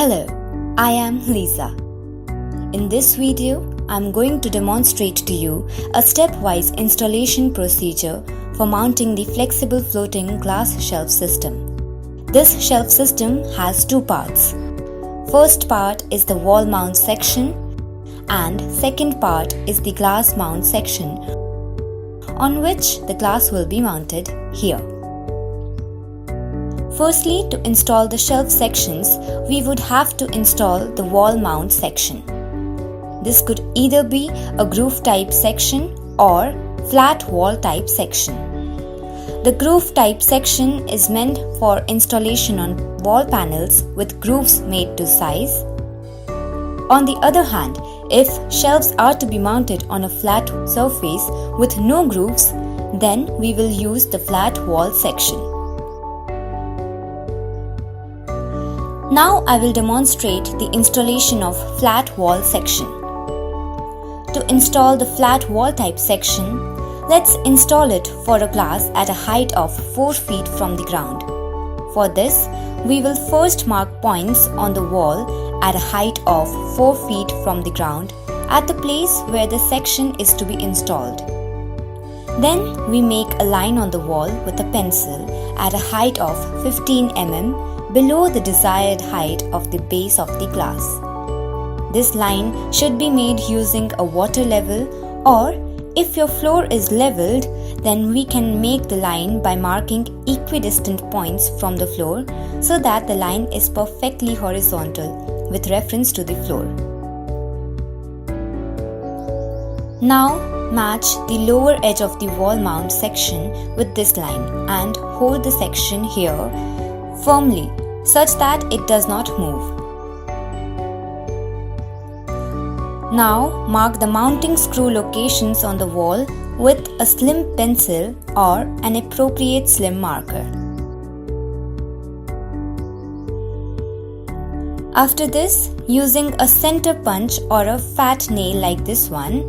Hello, I am Lisa. In this video, I'm going to demonstrate to you a stepwise installation procedure for mounting the flexible floating glass shelf system. This shelf system has two parts. First part is the wall mount section and second part is the glass mount section on which the glass will be mounted here. Firstly, to install the shelf sections, we would have to install the wall mount section. This could either be a groove type section or flat wall type section. The groove type section is meant for installation on wall panels with grooves made to size. On the other hand, if shelves are to be mounted on a flat surface with no grooves, then we will use the flat wall section. Now I will demonstrate the installation of flat wall section. To install the flat wall type section, let's install it for a glass at a height of 4 feet from the ground. For this, we will first mark points on the wall at a height of 4 feet from the ground at the place where the section is to be installed. Then we make a line on the wall with a pencil at a height of 15 mm below the desired height of the base of the glass. This line should be made using a water level, or if your floor is leveled, then we can make the line by marking equidistant points from the floor so that the line is perfectly horizontal with reference to the floor. Now match the lower edge of the wall mount section with this line and hold the section here firmly such that it does not move. Now mark the mounting screw locations on the wall with a slim pencil or an appropriate slim marker. After this, using a center punch or a fat nail like this one,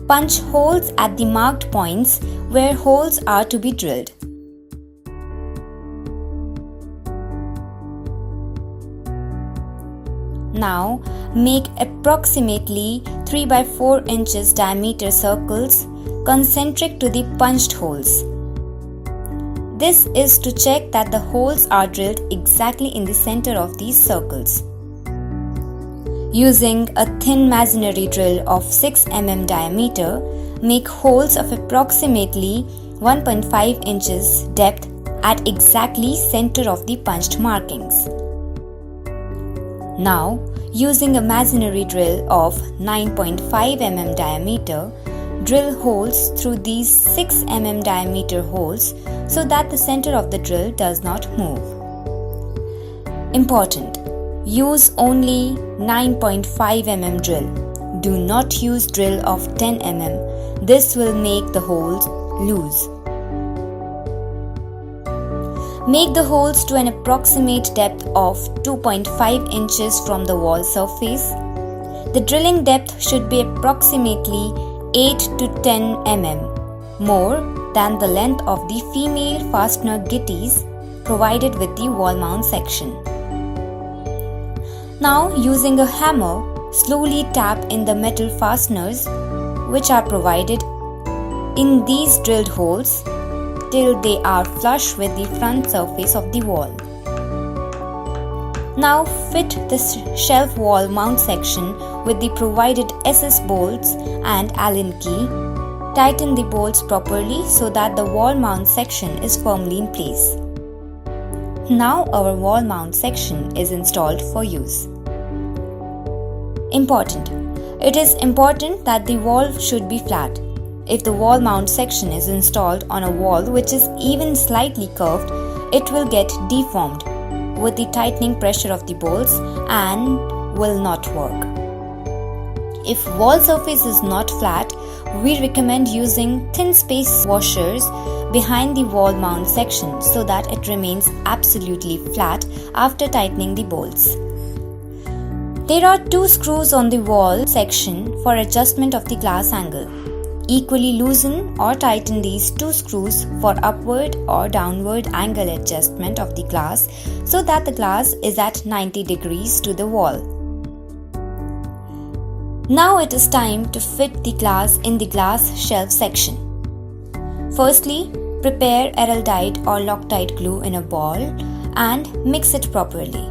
punch holes at the marked points where holes are to be drilled. Now make approximately 3 by 4 inches diameter circles concentric to the punched holes. This is to check that the holes are drilled exactly in the center of these circles. Using a thin masonry drill of 6 mm diameter, make holes of approximately 1.5 inches depth at exactly center of the punched markings. Now, using a masonry drill of 9.5 mm diameter, drill holes through these 6 mm diameter holes so that the center of the drill does not move. Important: use only 9.5 mm drill. Do not use drill of 10 mm. This will make the holes loose. Make the holes to an approximate depth of 2.5 inches from the wall surface. The drilling depth should be approximately 8 to 10 mm, more than the length of the female fastener gitties provided with the wall mount section. Now, using a hammer, slowly tap in the metal fasteners which are provided in these drilled holes till they are flush with the front surface of the wall. Now fit the shelf wall mount section with the provided SS bolts and Allen key. Tighten the bolts properly so that the wall mount section is firmly in place. Now our wall mount section is installed for use. Important: it is important that the wall should be flat. If the wall mount section is installed on a wall which is even slightly curved, it will get deformed with the tightening pressure of the bolts and will not work. If wall surface is not flat, we recommend using thin space washers behind the wall mount section so that it remains absolutely flat after tightening the bolts. There are 2 screws on the wall section for adjustment of the glass angle. equally loosen or tighten these two screws for upward or downward angle adjustment of the glass so that the glass is at 90 degrees to the wall. Now it is time to fit the glass in the glass shelf section. Firstly, prepare araldite or Loctite glue in a ball and mix it properly.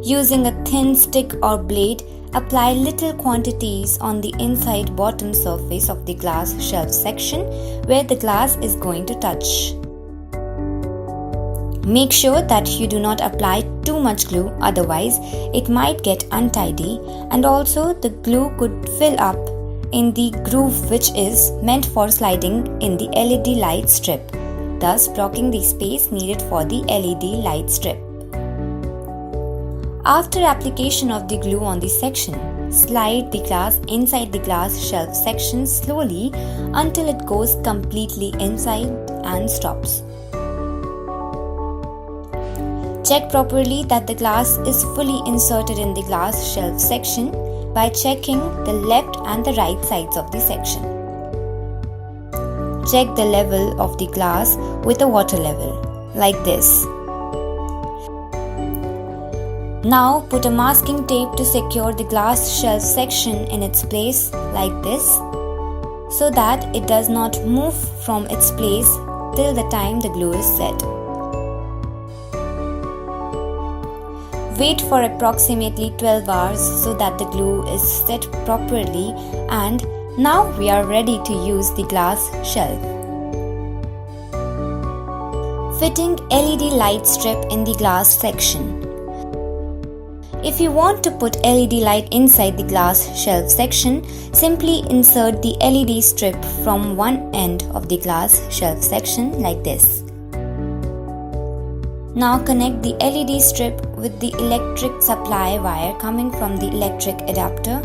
Using a thin stick or blade, apply little quantities on the inside bottom surface of the glass shelf section where the glass is going to touch. Make sure that you do not apply too much glue, otherwise it might get untidy, and also the glue could fill up in the groove which is meant for sliding in the LED light strip, thus blocking the space needed for the LED light strip. After application of the glue on the section, slide the glass inside the glass shelf section slowly until it goes completely inside and stops. Check properly that the glass is fully inserted in the glass shelf section by checking the left and the right sides of the section. Check the level of the glass with a water level, like this. Now put a masking tape to secure the glass shelf section in its place, like this, so that it does not move from its place till the time the glue is set. Wait for approximately 12 hours so that the glue is set properly, and now we are ready to use the glass shelf. Fitting LED light strip in the glass section. If you want to put LED light inside the glass shelf section, simply insert the LED strip from one end of the glass shelf section like this. Now connect the LED strip with the electric supply wire coming from the electric adapter.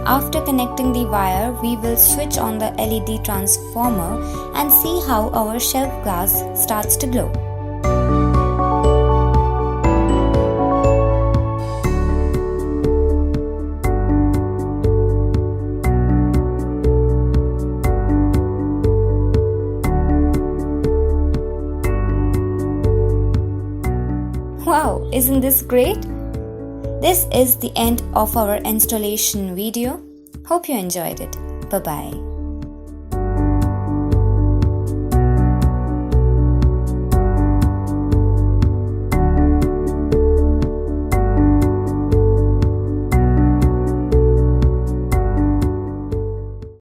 After connecting the wire, we will switch on the LED transformer and see how our shelf glass starts to glow. Wow, isn't this great? This is the end of our installation video. Hope you enjoyed it. Bye-bye.